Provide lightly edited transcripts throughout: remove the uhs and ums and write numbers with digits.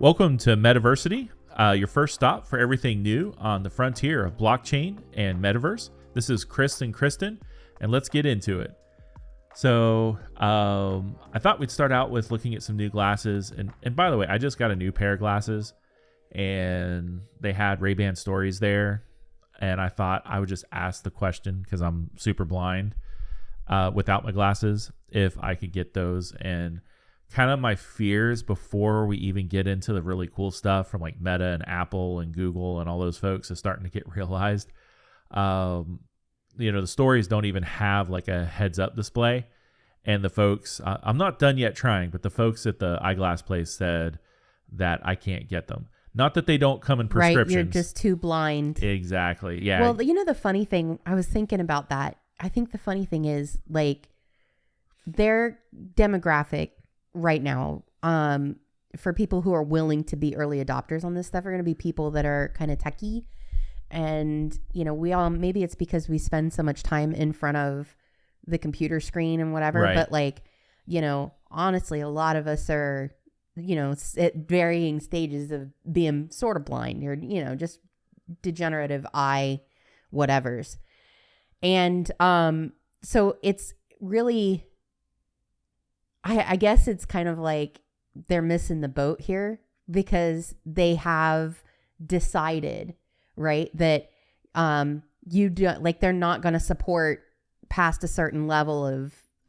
Welcome to Metaversity, your first stop for everything new on the frontier of blockchain and metaverse. This is Chris and Kristen, and let's get into it. So I thought we'd start out with looking at some new glasses. And by the way, I just got a new pair of glasses, and they had Ray-Ban stories there. And I thought I would just ask the question, because I'm super blind without my glasses, if I could get those. And kind of my fears before we even get into the really cool stuff from like Meta and Apple and Google and all those folks is starting to get realized. The stories don't even have like a heads up display. And the folks, I'm not done yet trying, but the folks at the eyeglass place said that I can't get them. Not that they don't come in prescriptions. Right, you're just too blind. Exactly, yeah. Well, the funny thing, I was thinking about that. I think the funny thing is, like, their demographic right now, for people who are willing to be early adopters on this stuff, are going to be people that are kind of techie. And, we all, maybe it's because we spend so much time in front of the computer screen and whatever. Right. But like, honestly, a lot of us are, at varying stages of being sort of blind or, just degenerative eye whatevers. And so it's really, I guess it's kind of like they're missing the boat here, because they have decided, right, that you do, like, they're not going to support past a certain level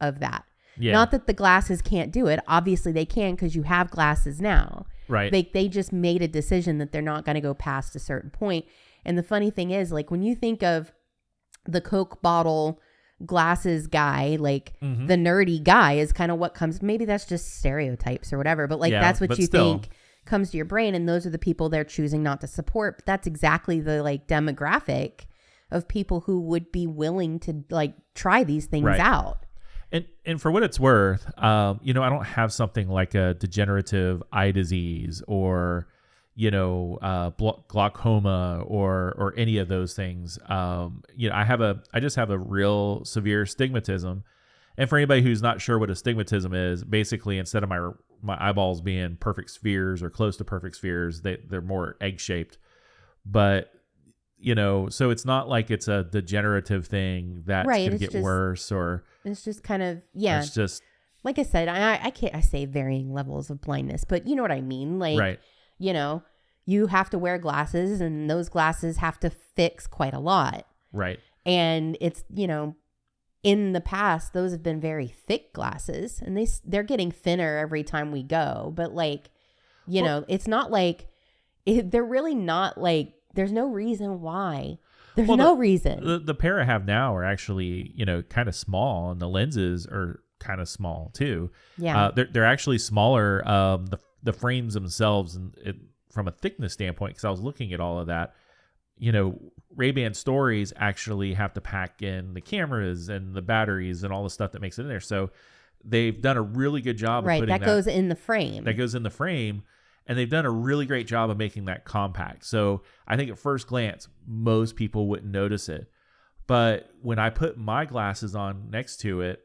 of that. Yeah. Not that the glasses can't do it. Obviously they can, because you have glasses now. Right. They just made a decision that they're not going to go past a certain point. And the funny thing is, like, when you think of the Coke bottle glasses guy, like the nerdy guy is kind of what comes, maybe that's just stereotypes or whatever, but like that's what you think comes to your brain, and those are the people they're choosing not to support. But that's exactly the like demographic of people who would be willing to like try these things out. And for what it's worth, I don't have something like a degenerative eye disease or glaucoma or any of those things. I just have a real severe stigmatism. And for anybody who's not sure what astigmatism is, basically instead of my eyeballs being perfect spheres or close to perfect spheres, they're more egg shaped. But so it's not like it's a degenerative thing that's going to get worse, or it's just kind of, yeah. It's just, like I said, I say varying levels of blindness, but you know what I mean? Like, right. You have to wear glasses, and those glasses have to fix quite a lot. Right. And it's, in the past, those have been very thick glasses, and they're getting thinner every time we go. But like, it's not like, they're really not like, there's no reason why. There's no reason. The pair I have now are actually, kind of small, and the lenses are kind of small too. Yeah. They're actually smaller. The frames themselves, and from a thickness standpoint, because I was looking at all of that, Ray-Ban stories actually have to pack in the cameras and the batteries and all the stuff that makes it in there. So they've done a really good job of putting that goes in the frame. That goes in the frame. And they've done a really great job of making that compact. So I think at first glance, most people wouldn't notice it. But when I put my glasses on next to it,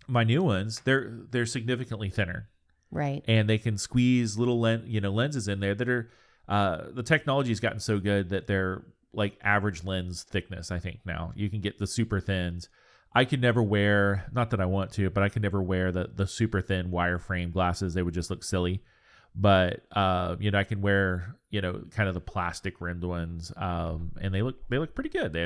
my new ones, they're significantly thinner. Right. And they can squeeze little lenses in there that are, the technology's gotten so good that they're like average lens thickness, I think now. You can get the super thins. I could never wear, not that I want to, but I could never wear the super thin wireframe glasses. They would just look silly. But I can wear kind of the plastic rimmed ones, and they look pretty good.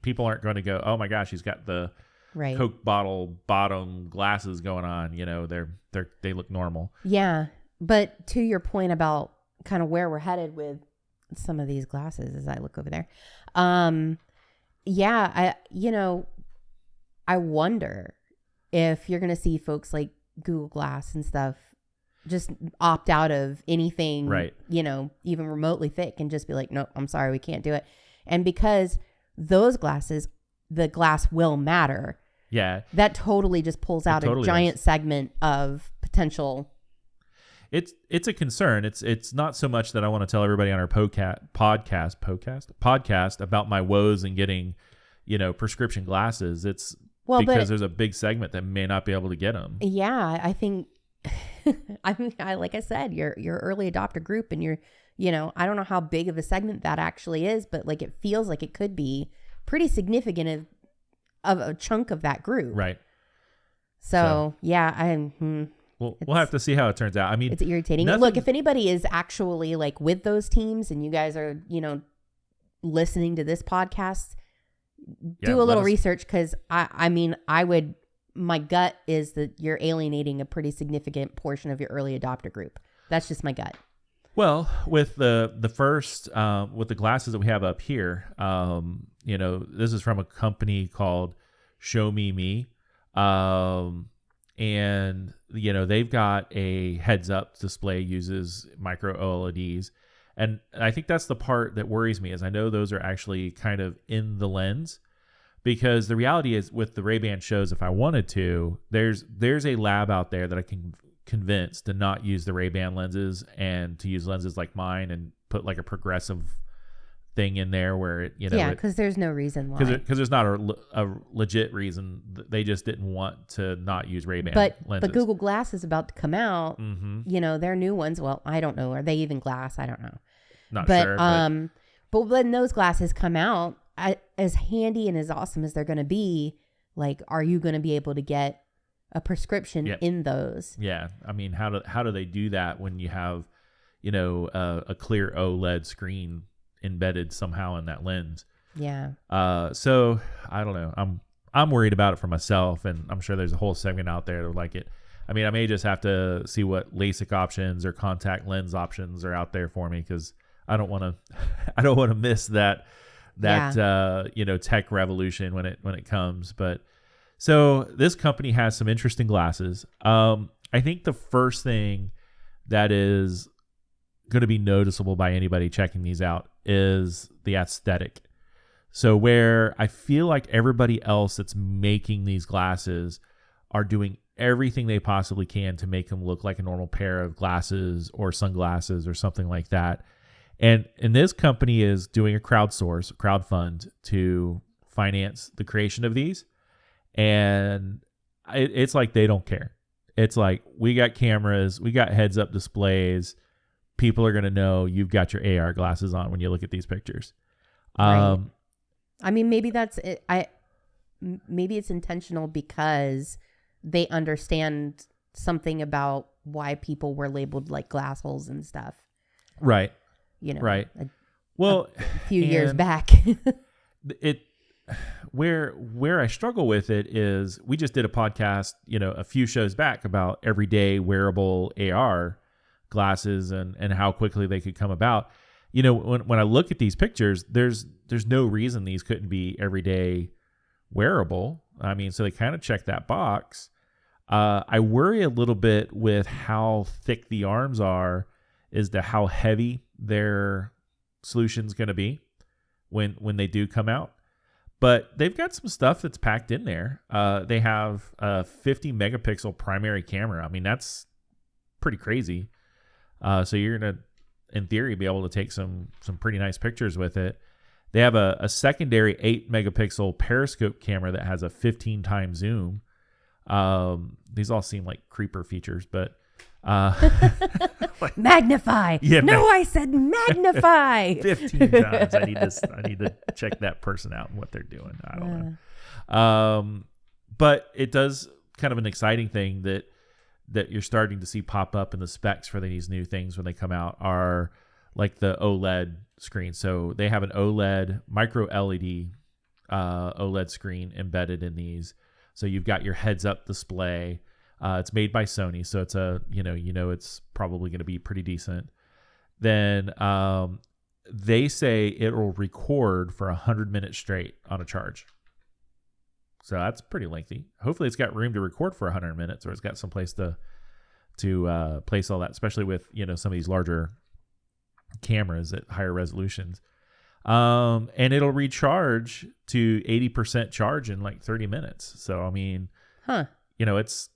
People aren't going to go, oh my gosh, he's got the Coke bottle bottom glasses going on. They look normal. Yeah, but to your point about kind of where we're headed with some of these glasses, as I look over there, I wonder if you're going to see folks like Google Glass and stuff just opt out of anything, right, even remotely thick, and just be like, nope, I'm sorry, we can't do it. And because those glasses, the glass will matter. Yeah. That totally just pulls out a giant segment of potential. It's a concern. It's not so much that I want to tell everybody on our podcast about my woes in getting, prescription glasses. It's because there's a big segment that may not be able to get them. Yeah, I think I mean, like I said, you're early adopter group, and I don't know how big of a segment that actually is, but like it feels like it could be pretty significant of a chunk of that group. Right. So yeah, we'll have to see how it turns out. I mean, it's irritating. Look, if anybody is actually like with those teams and you guys are, listening to this podcast, do a little research, because my gut is that you're alienating a pretty significant portion of your early adopter group. That's just my gut. Well, with the first with the glasses that we have up here, this is from a company called Xiaomi Mijia, and they've got a heads-up display, uses micro OLEDs, and I think that's the part that worries me. Is I know those are actually kind of in the lens, because the reality is with the Ray-Ban shows, if I wanted to, there's a lab out there that I can convince to not use the Ray-Ban lenses and to use lenses like mine and put like a progressive thing in there where it, because there's no reason why. Because there's not a legit reason. They just didn't want to not use Ray-Ban lenses. But Google Glass is about to come out. Mm-hmm. Their new ones. Well, I don't know. Are they even glass? I don't know. Not sure. But when those glasses come out, as handy and as awesome as they're going to be, like, are you going to be able to get a prescription in those? Yeah. I mean, how do they do that when you have, a clear OLED screen embedded somehow in that lens? Yeah. So I don't know. I'm worried about it for myself, and I'm sure there's a whole segment out there that would like it. I mean, I may just have to see what LASIK options or contact lens options are out there for me, because I don't want to miss that tech revolution when it comes. But so this company has some interesting glasses. I think the first thing that is going to be noticeable by anybody checking these out is the aesthetic. So where I feel like everybody else that's making these glasses are doing everything they possibly can to make them look like a normal pair of glasses or sunglasses or something like that. And this company is doing a crowdfund to finance the creation of these. And it's like they don't care. It's like, we got cameras, we got heads up displays. People are going to know you've got your AR glasses on when you look at these pictures. Right. I mean, maybe that's it. Maybe it's intentional because they understand something about why people were labeled like glass holes and stuff. Right. Right. A few years back. Where I struggle with it is, we just did a podcast, a few shows back about everyday wearable AR glasses and how quickly they could come about. When I look at these pictures, there's no reason these couldn't be everyday wearable. I mean, so they kind of check that box. I worry a little bit with how thick the arms are as to how heavy their solution's going to be when they do come out. But they've got some stuff that's packed in there. They have a 50 megapixel primary camera. I mean, that's pretty crazy. So you're going to, in theory, be able to take some pretty nice pictures with it. They have a secondary 8 megapixel periscope camera that has a 15 times zoom. These all seem like creeper features, but magnify. Yeah, I said magnify. 15 times. I need to check that person out and what they're doing. I don't know. But it does kind of an exciting thing that you're starting to see pop up in the specs for these new things when they come out are like the OLED screen. So they have an OLED micro LED OLED screen embedded in these. So you've got your heads up display. It's made by Sony, so it's it's probably going to be pretty decent. Then they say it will record for 100 minutes straight on a charge. So that's pretty lengthy. Hopefully it's got room to record for 100 minutes, or it's got some place to place all that, especially with some of these larger cameras at higher resolutions. And it'll recharge to 80% charge in like 30 minutes. So I mean, it's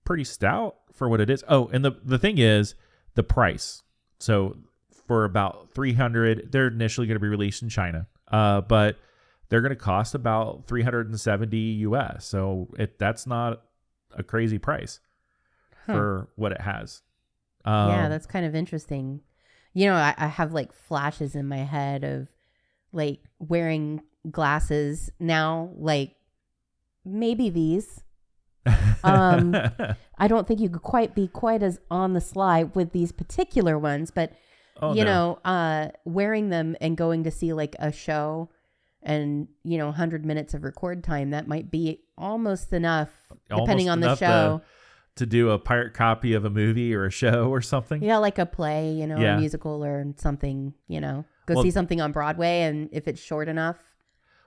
pretty stout for what it is. Oh, and the thing is the price. So for about $300, they're initially going to be released in China, but they're going to cost about $370 US. So that's not a crazy price. for what it has. Yeah, that's kind of interesting. You know, I have like flashes in my head of like wearing glasses now, like maybe these. I don't think you could quite be quite as on the sly with these particular ones, but wearing them and going to see like a show and 100 minutes of record time, that might be almost enough, depending on the show. To do a pirate copy of a movie or a show or something. Yeah, like a play, a musical or something, go see something on Broadway, and if it's short enough.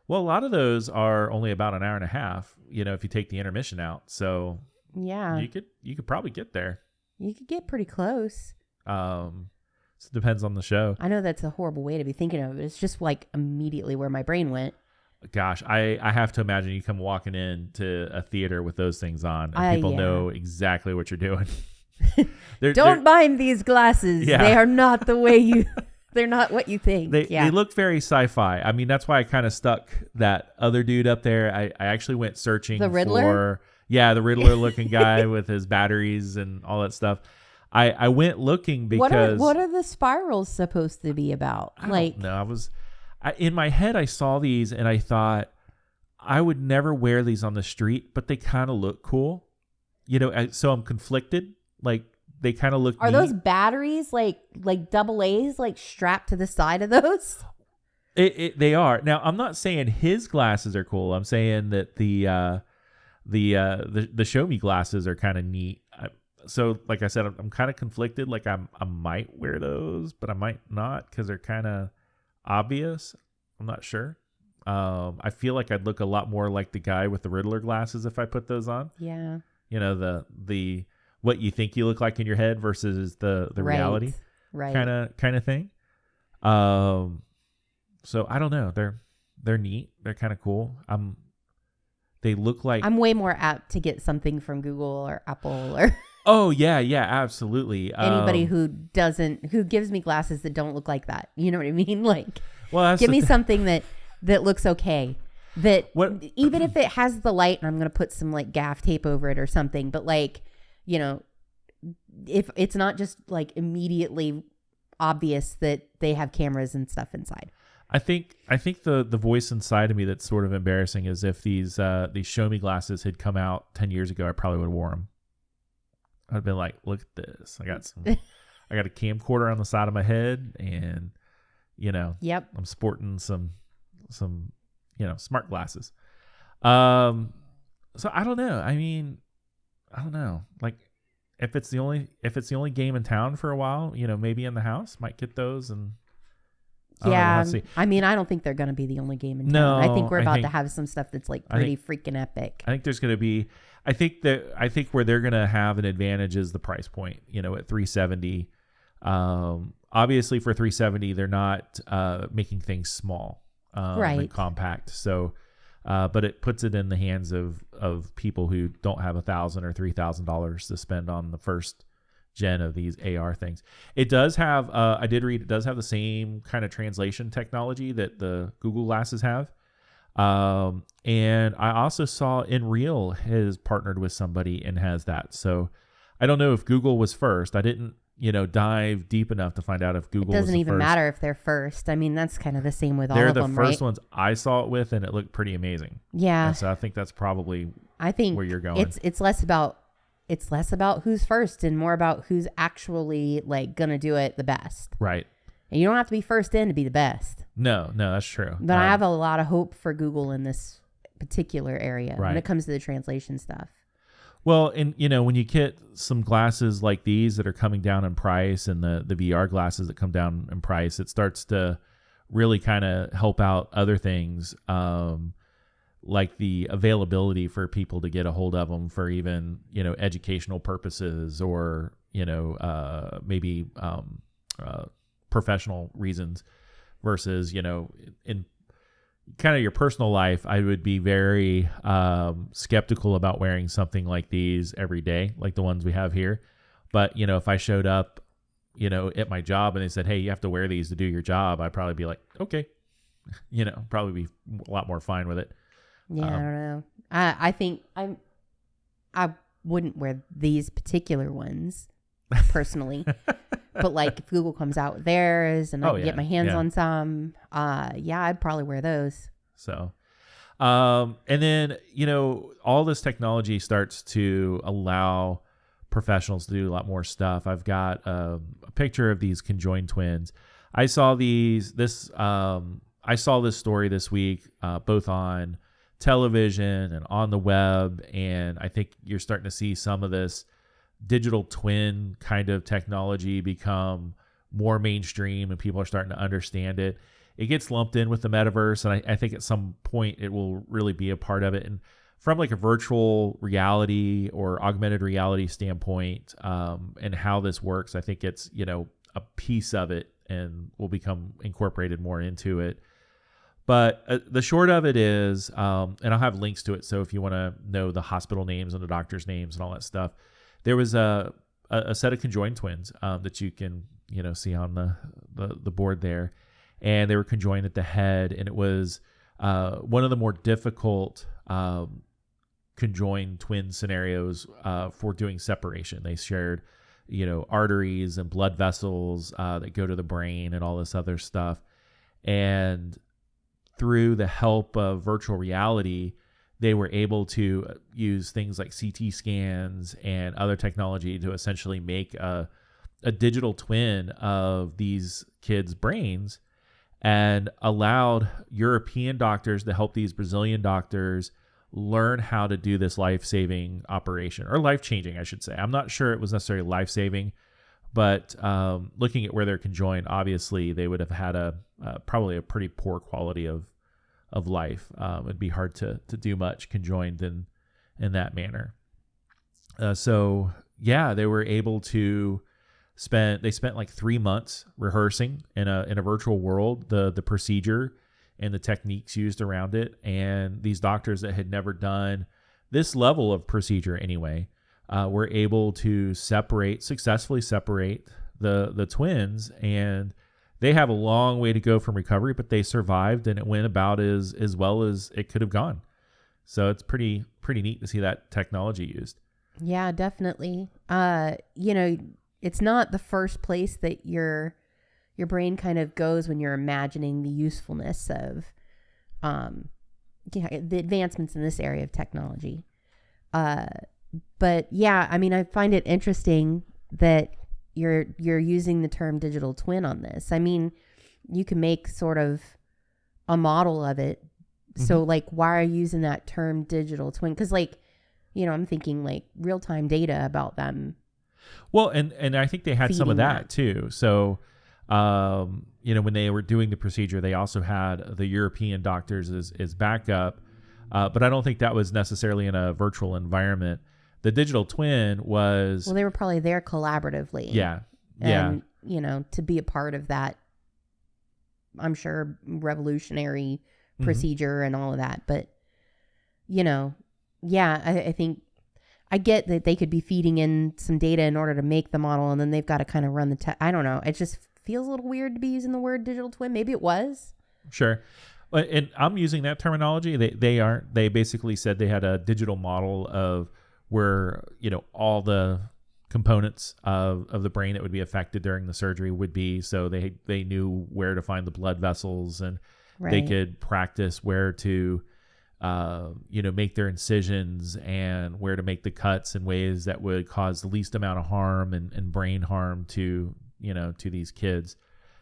Well, a lot of those are only about an hour and a half, if you take the intermission out. So yeah, you could probably get there. You could get pretty close. So it depends on the show. I know that's a horrible way to be thinking of it. It's just like immediately where my brain went. Gosh, I have to imagine you come walking into a theater with those things on, and people know exactly what you're doing. Don't mind these glasses. Yeah. They are not the way they're not what you think. They look very sci-fi. I mean, that's why I kind of stuck that other dude up there. I actually went searching the Riddler? The Riddler looking guy with his batteries and all that stuff. I went looking because what are the spirals supposed to be about? I don't know. In my head, I saw these and I thought I would never wear these on the street, but they kind of look cool. So I'm conflicted. Like they kind of look Are those batteries like double A's like strapped to the side of those? They are. Now, I'm not saying his glasses are cool. I'm saying that the Xiaomi glasses are kind of neat. So like I said, I'm kind of conflicted. Like I might wear those, but I might not because they're kind of obvious. I'm not sure. I feel like I'd look a lot more like the guy with the Riddler glasses if I put those on. Yeah. The what you think you look like in your head versus the reality. Right. Kind of thing. So I don't know. They're neat. They're kind of cool. They look like I'm way more apt to get something from Google or Apple or Oh yeah, absolutely. Anybody who gives me glasses that don't look like that. You know what I mean? Like, give me something that looks okay. Even if it has the light, and I'm gonna put some like gaff tape over it or something. But like, if it's not just like immediately obvious that they have cameras and stuff inside. I think the voice inside of me that's sort of embarrassing is if these Xiaomi glasses had come out 10 years ago, I probably would have worn them. I'd been like, look at this. I got a camcorder on the side of my head, and yep, I'm sporting some smart glasses. So I don't know. I mean, I don't know. Like if it's the only game in town for a while, maybe in the house, might get those and. Yeah, I mean, I don't think they're going to be the only game in town. No, I think we're about to have some stuff that's like pretty freaking epic. I think there's going to be. I think where they're going to have an advantage is the price point. At $370. Obviously, for $370, they're not making things small, right? And compact. So, but it puts it in the hands of people who don't have $1,000 or $3,000 to spend on the first gen of these AR things. It does have I did read it does have the same kind of translation technology that the Google glasses have, and I also saw InReal has partnered with somebody and has that. So I don't know if Google was first. I didn't dive deep enough to find out if Google was the first. It doesn't even matter if they're first. I mean, that's kind of the same with all of them, They're the first right? ones I saw it with, and it looked pretty amazing. Yeah. And so I think that's probably where you're going. It's less about who's first and more about who's actually like gonna do it the best. Right. And you don't have to be first in to be the best. No, that's true. But I have a lot of hope for Google in this particular area when it comes to the translation stuff. Well, and when you get some glasses like these that are coming down in price, and the VR glasses that come down in price, it starts to really kind of help out other things. Like the availability for people to get a hold of them for even, educational purposes or, maybe professional reasons versus, in kind of your personal life, I would be very skeptical about wearing something like these every day, like the ones we have here. But, if I showed up, at my job and they said, hey, you have to wear these to do your job, I'd probably be like, okay, probably be a lot more fine with it. Yeah, I don't know. I think wouldn't wear these particular ones personally. But like if Google comes out with theirs and I can get my hands on some, I'd probably wear those. So, and then, all this technology starts to allow professionals to do a lot more stuff. I've got a picture of these conjoined twins. I saw this story this week, both on television and on the web. And I think you're starting to see some of this digital twin kind of technology become more mainstream and people are starting to understand it. It gets lumped in with the metaverse. And I think at some point it will really be a part of it. And from like a virtual reality or augmented reality standpoint, and how this works, I think it's, a piece of it and will become incorporated more into it. But the short of it is, and I'll have links to it. So if you want to know the hospital names and the doctor's names and all that stuff, there was a set of conjoined twins that you can, see on the board there. And they were conjoined at the head. And it was one of the more difficult conjoined twin scenarios for doing separation. They shared, arteries and blood vessels that go to the brain and all this other stuff. And through the help of virtual reality, they were able to use things like CT scans and other technology to essentially make a digital twin of these kids' brains, and allowed European doctors to help these Brazilian doctors learn how to do this life-saving operation, or life-changing, I should say. I'm not sure it was necessarily life-saving, but looking at where they're conjoined, obviously they would have had probably a pretty poor quality of life. It'd be hard to do much conjoined in that manner. They were able to spent like 3 months rehearsing in a virtual world the procedure and the techniques used around it. And these doctors that had never done this level of procedure anyway were able to successfully separate the twins. And they have a long way to go from recovery, but they survived, and it went about as well as it could have gone. So it's pretty neat to see that technology used. Yeah, definitely. It's not the first place that your brain kind of goes when you're imagining the usefulness of the advancements in this area of technology. But yeah, I mean, I find it interesting that you're using the term digital twin on this. I mean, you can make sort of a model of it. Mm-hmm. So like, why are you using that term digital twin? Because I'm thinking like real-time data about them. Well, and I think they had some of that too. So, when they were doing the procedure, they also had the European doctors as backup. But I don't think that was necessarily in a virtual environment. The digital twin was... Well, they were probably there collaboratively. Yeah. And, to be a part of that, I'm sure, revolutionary procedure and all of that. But, I think I get that they could be feeding in some data in order to make the model, and then they've got to kind of run the test. I don't know. It just feels a little weird to be using the word digital twin. Maybe it was. Sure. And I'm using that terminology. They aren't. They basically said they had a digital model of where, all the components of the brain that would be affected during the surgery would be. So they knew where to find the blood vessels, and they could practice where to make their incisions and where to make the cuts in ways that would cause the least amount of harm and brain harm to these kids.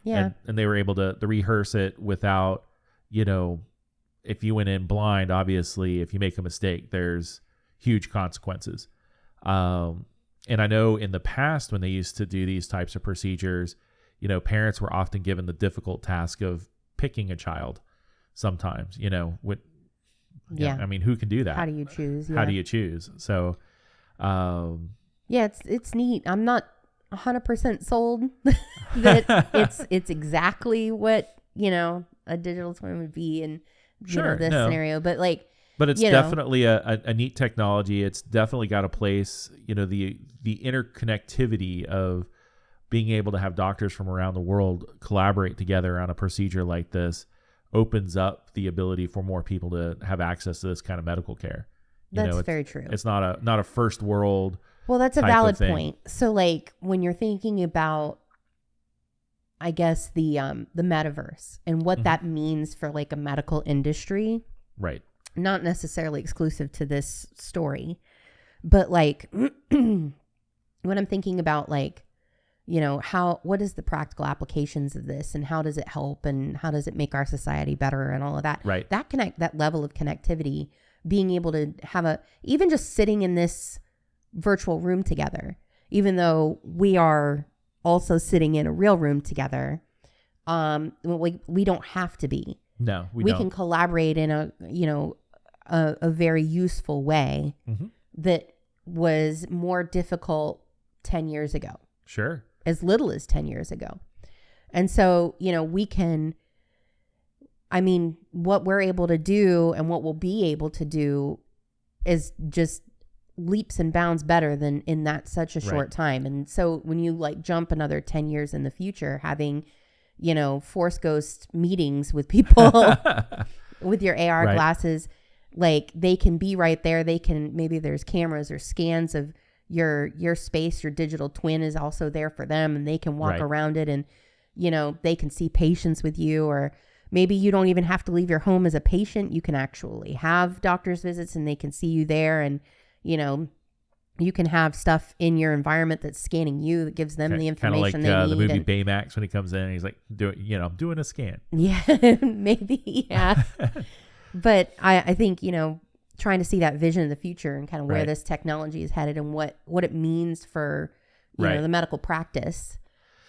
Yeah. And they were able to rehearse it without, if you went in blind, obviously, if you make a mistake, there's huge consequences. And I know in the past when they used to do these types of procedures, parents were often given the difficult task of picking a child sometimes, I mean, who can do that? How do you choose? How do you choose? So, it's neat. I'm not 100% sold that it's exactly what, a digital twin would be in this scenario, but it's definitely a neat technology. It's definitely got a place, the interconnectivity of being able to have doctors from around the world collaborate together on a procedure like this opens up the ability for more people to have access to this kind of medical care. That's very true. It's not a first world. Well, that's a valid point. So like when you're thinking about, I guess, the metaverse and what that means for like a medical industry. Right. Not necessarily exclusive to this story, but like when I'm thinking about like, you know, what is the practical applications of this and how does it help and how does it make our society better and all of that? Right. That level of connectivity, being able to have even just sitting in this virtual room together, even though we are also sitting in a real room together, we don't have to be. No, we don't. can collaborate in a very useful way that was more difficult 10 years ago. Sure. As little as 10 years ago. And so, you know, what we're able to do and what we'll be able to do is just leaps and bounds better than in that such a short time. And so when you like jump another 10 years in the future, having, you know, Force Ghost meetings with people with your AR glasses, like they can be right there. Maybe there's cameras or scans of your space. Your digital twin is also there for them and they can walk around it and, you know, they can see patients with you, or maybe you don't even have to leave your home as a patient. You can actually have doctor's visits and they can see you there, and, you know, you can have stuff in your environment that's scanning you that gives them the information they need. The movie Baymax, when he comes in, he's like, doing a scan. Yeah, maybe. Yeah. But I think, you know, trying to see that vision of the future and kind of where this technology is headed and what it means for, you know, the medical practice.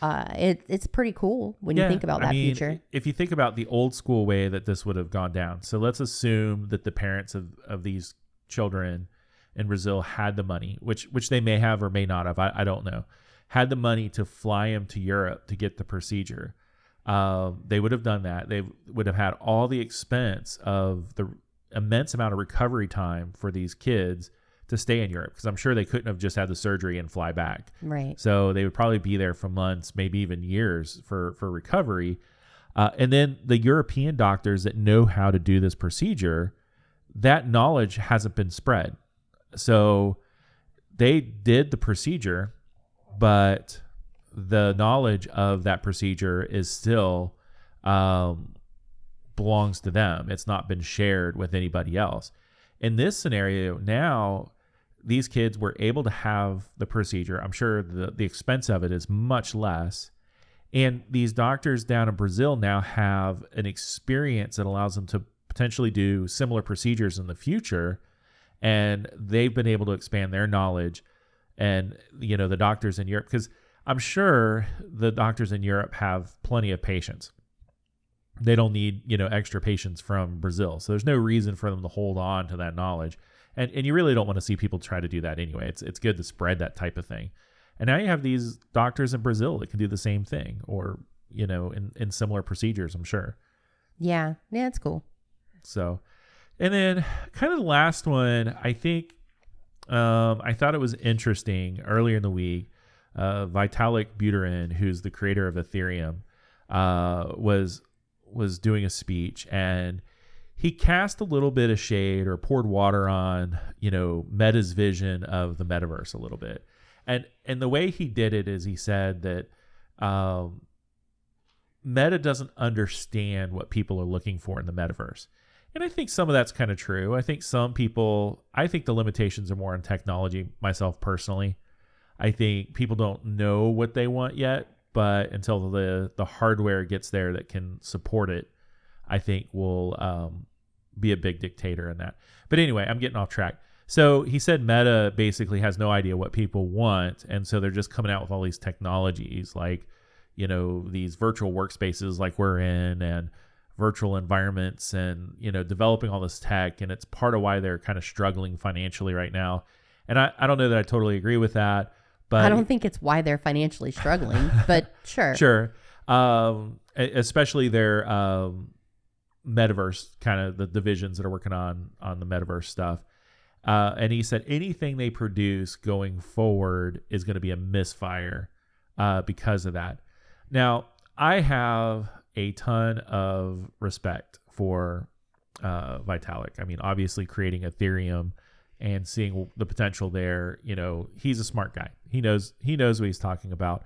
It's pretty cool when you think about that future. If you think about the old school way that this would have gone down. So let's assume that the parents of these children in Brazil had the money, which they may have or may not have. I don't know. Had the money to fly him to Europe to get the procedure. They would have done that. They would have had all the expense of the immense amount of recovery time for these kids to stay in Europe, because I'm sure they couldn't have just had the surgery and fly back. Right. So they would probably be there for months, maybe even years for recovery. And then the European doctors that know how to do this procedure, that knowledge hasn't been spread. So they did the procedure, but the knowledge of that procedure is still belongs to them. It's not been shared with anybody else. In this scenario now, these kids were able to have the procedure. I'm sure the expense of it is much less. And these doctors down in Brazil now have an experience that allows them to potentially do similar procedures in the future. And they've been able to expand their knowledge. And, you know, the doctors in Europe, because I'm sure the doctors in Europe have plenty of patients. They don't need, you know, extra patients from Brazil. So there's no reason for them to hold on to that knowledge. And you really don't want to see people try to do that anyway. It's good to spread that type of thing. And now you have these doctors in Brazil that can do the same thing, or, you know, in similar procedures, I'm sure. Yeah. Yeah, it's cool. So, and then kind of the last one, I think, I thought it was interesting earlier in the week. Vitalik Buterin, who's the creator of Ethereum, was doing a speech, and he cast a little bit of shade or poured water on, you know, Meta's vision of the metaverse a little bit. And the way he did it is he said that Meta doesn't understand what people are looking for in the metaverse. And I think some of that's kind of true. I think the limitations are more in technology, myself personally. I think people don't know what they want yet, but until the hardware gets there that can support it, I think will be a big dictator in that. But anyway, I'm getting off track. So he said Meta basically has no idea what people want, and so they're just coming out with all these technologies like, you know, these virtual workspaces like we're in, and virtual environments, and, you know, developing all this tech, and it's part of why they're kind of struggling financially right now. And I don't know that I totally agree with that, but I don't think it's why they're financially struggling, but sure. Sure. Especially their metaverse, kind of the divisions that are working on the metaverse stuff. And he said anything they produce going forward is going to be a misfire because of that. Now, I have a ton of respect for Vitalik. I mean, obviously creating Ethereum and seeing the potential there. He's a smart guy. He knows what he's talking about.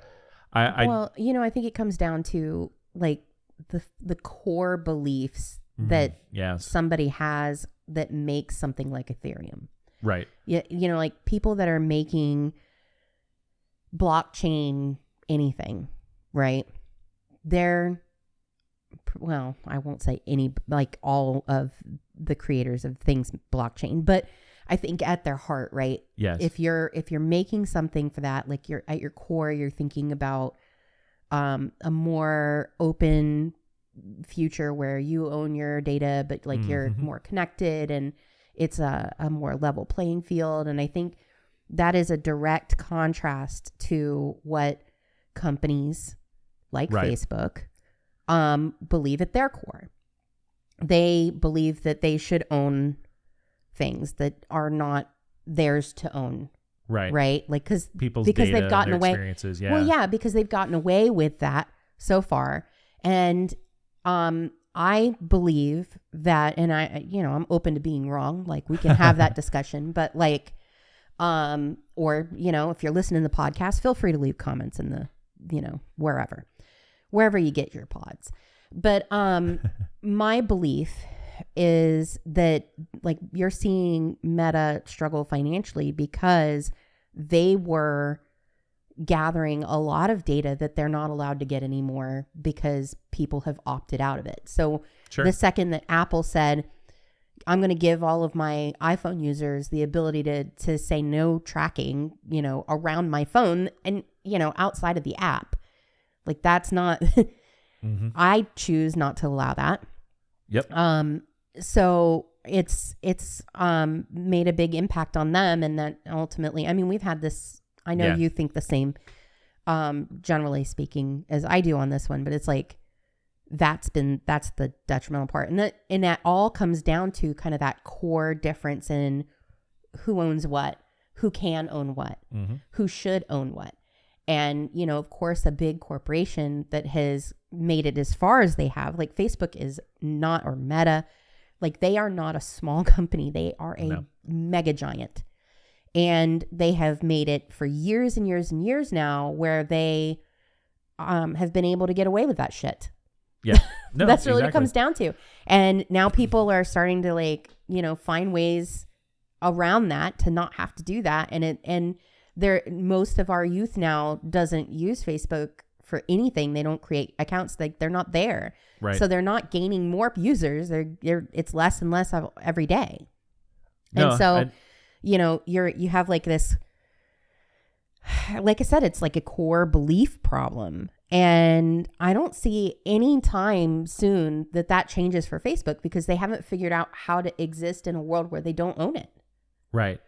I think it comes down to like the core beliefs that somebody has that makes something like Ethereum. Right. Yeah. Like people that are making blockchain anything, right? I won't say any, like all of the creators of things blockchain, but I think at their heart, right? Yes. If you're making something for that, like you're at your core, you're thinking about a more open future where you own your data, but like you're more connected and it's a more level playing field. And I think that is a direct contrast to what companies like Facebook believe at their core. They believe that they should own things that are not theirs to own. Right. Like because data, they've gotten away. Experiences, yeah. Well, yeah, because they've gotten away with that so far. And I believe that, and I'm open to being wrong. Like we can have that discussion, but like, or, if you're listening to the podcast, feel free to leave comments in the, wherever you get your pods. But, my belief is that like you're seeing Meta struggle financially because they were gathering a lot of data that they're not allowed to get anymore because people have opted out of it. So the second that Apple said, I'm going to give all of my iPhone users the ability to say no tracking, around my phone and, outside of the app, like that's not, I choose not to allow that. Yep. So it's made a big impact on them. And that ultimately, I mean, we've had this, I know you think the same, generally speaking, as I do on this one, but it's like, that's the detrimental part. And that all comes down to kind of that core difference in who owns what, who can own what, who should own what. And, of course, a big corporation that has made it as far as they have, like Facebook is not, or Meta, like they are not a small company. They are a mega giant. And they have made it for years and years and years now where they have been able to get away with that shit. Yeah. No, that's really what it comes down to. And now people are starting to like, find ways around that to not have to do that. And most of our youth now doesn't use Facebook for anything. They don't create accounts. Like they're not there. Right. So they're not gaining more users. It's less and less every day. And you have like this, like I said, it's like a core belief problem. And I don't see any time soon that changes for Facebook because they haven't figured out how to exist in a world where they don't own it. Right.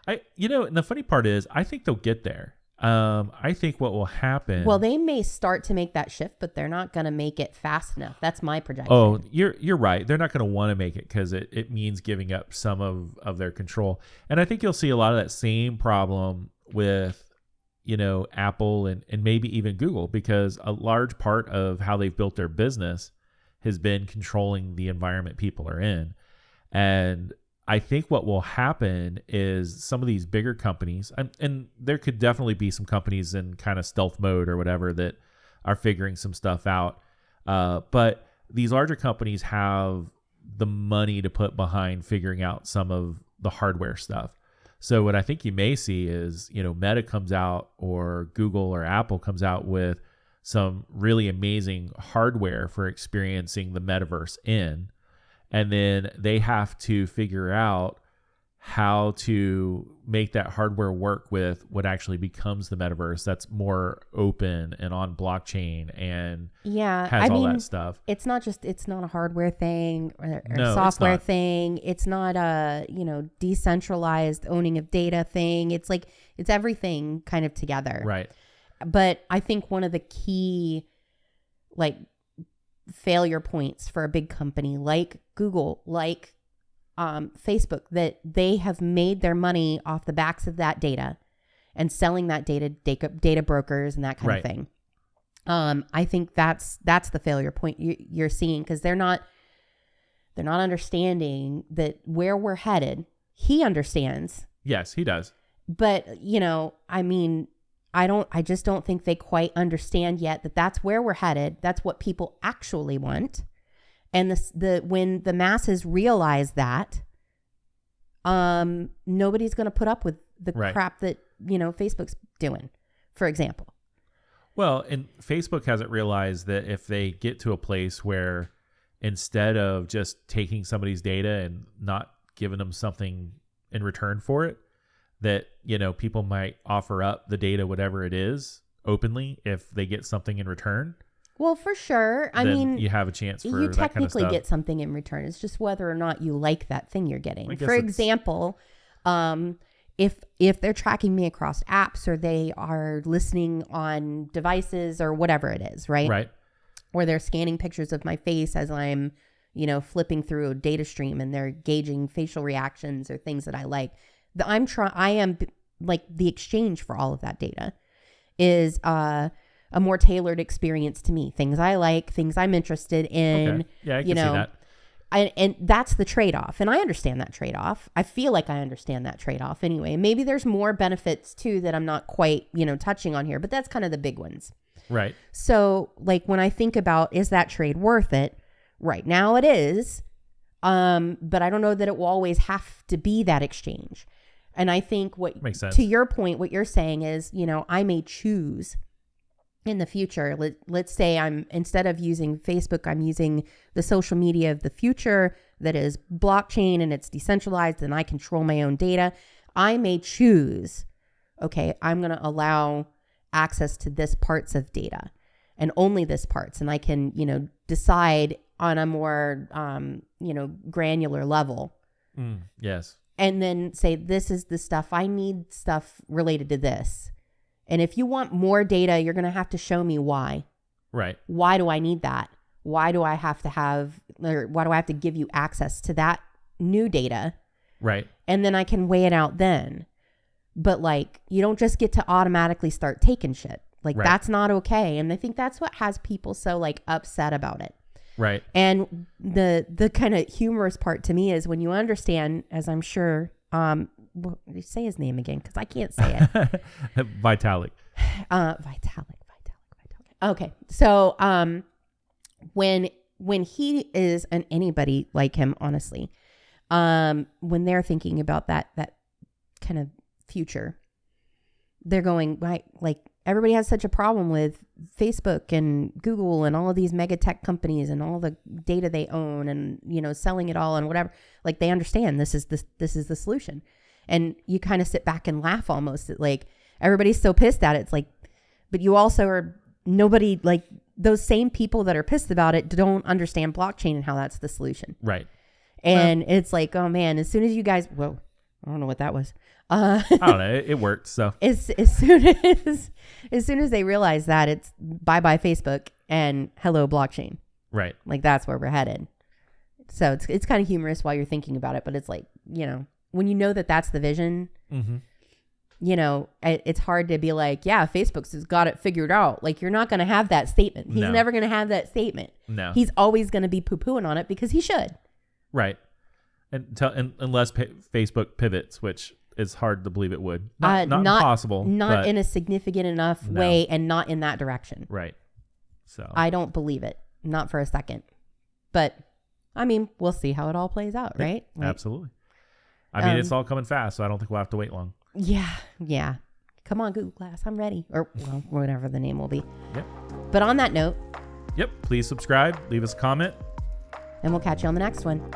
And the funny part is, I think they'll get there. I think what will happen. Well, they may start to make that shift, but they're not going to make it fast enough. That's my projection. Oh, you're right. They're not going to want to make it because it means giving up some of their control. And I think you'll see a lot of that same problem with, Apple and maybe even Google, because a large part of how they've built their business has been controlling the environment people are in. And I think what will happen is some of these bigger companies, and there could definitely be some companies in kind of stealth mode or whatever that are figuring some stuff out. But these larger companies have the money to put behind figuring out some of the hardware stuff. So what I think you may see is, Meta comes out or Google or Apple comes out with some really amazing hardware for experiencing the metaverse in. And then they have to figure out how to make that hardware work with what actually becomes the metaverse that's more open and on blockchain and has all that stuff. It's not a hardware thing or software thing. It's not a, decentralized owning of data thing. It's like, it's everything kind of together. Right. But I think one of the key, like, failure points for a big company like Google, like Facebook, that they have made their money off the backs of that data and selling that data brokers and that kind of thing. I think that's the failure point you're seeing, because they're not understanding that where we're headed he understands. Yes, he does. But, you know, I mean, I just don't think they quite understand yet that that's where we're headed. That's what people actually want. And when the masses realize that, nobody's going to put up with the crap that, you know, Facebook's doing, for example. Well, and Facebook hasn't realized that if they get to a place where instead of just taking somebody's data and not giving them something in return for it, that, you know, people might offer up the data, whatever it is, openly if they get something in return. Well, for sure. I mean, you have a chance for you that kind of technically stuff. get something in return. It's just whether or not you like that thing you're getting. For example, if they're tracking me across apps or they are listening on devices or whatever it is, right? Right. Or they're scanning pictures of my face as I'm, you know, flipping through a data stream and they're gauging facial reactions or things that I like. I am like the exchange for all of that data is a more tailored experience to me. Things I like, things I'm interested in. Okay. Yeah, I can see that. And that's the trade-off. And I understand that trade-off. I feel like I understand that trade-off anyway. Maybe there's more benefits too that I'm not quite, you know, touching on here, but that's kind of the big ones. Right. So like when I think about, is that trade worth it? Right now it is. But I don't know that it will always have to be that exchange. And I think what makes sense. To your point, what you're saying is, you know, I may choose in the future. Let's say instead of using Facebook, I'm using the social media of the future that is blockchain and it's decentralized and I control my own data. I may choose, okay, I'm going to allow access to this parts of data and only this parts. And I can, you know, decide on a more, you know, granular level. Yes. And then say, this is the stuff I need, stuff related to this. And if you want more data, you're going to have to show me why. Right. Why do I need that? Why do I have to give you access to that new data? Right. And then I can weigh it out then. But like, you don't just get to automatically start taking shit. Like that's not okay. And I think that's what has people so like upset about it. Right. And the kind of humorous part to me is when you understand, as I'm sure, say his name again because I can't say it. Vitalik. Vitalik. Okay, so when he is, and anybody like him, honestly, when they're thinking about that kind of future, they're going right, like everybody has such a problem with Facebook and Google and all of these mega tech companies and all the data they own and, you know, selling it all and whatever. Like they understand this is the solution. And you kind of sit back and laugh almost at like everybody's so pissed at it. It's like, but you also are nobody like those same people that are pissed about it don't understand blockchain and how that's the solution. Right. And it's like, oh man, as soon as you guys, whoa, I don't know what that was. I don't know. It worked. So as soon as they realize that, it's bye Facebook and hello blockchain. Right. Like that's where we're headed. So it's kind of humorous while you're thinking about it, but it's like, you know, when you know that that's the vision, you know, it's hard to be like, yeah, Facebook's has got it figured out. Like you're not going to have that statement. He's never going to have that statement. No. He's always going to be poo-pooing on it because he should. Right. Unless Facebook pivots, which is hard to believe it would. Not impossible. Not in a significant enough way and not in that direction. Right. So I don't believe it. Not for a second. But, I mean, we'll see how it all plays out, right? Like, absolutely. I mean, it's all coming fast, so I don't think we'll have to wait long. Yeah. Come on, Google Glass. I'm ready. Or, well, whatever the name will be. Yep. But on that note. Yep. Please subscribe. Leave us a comment. And we'll catch you on the next one.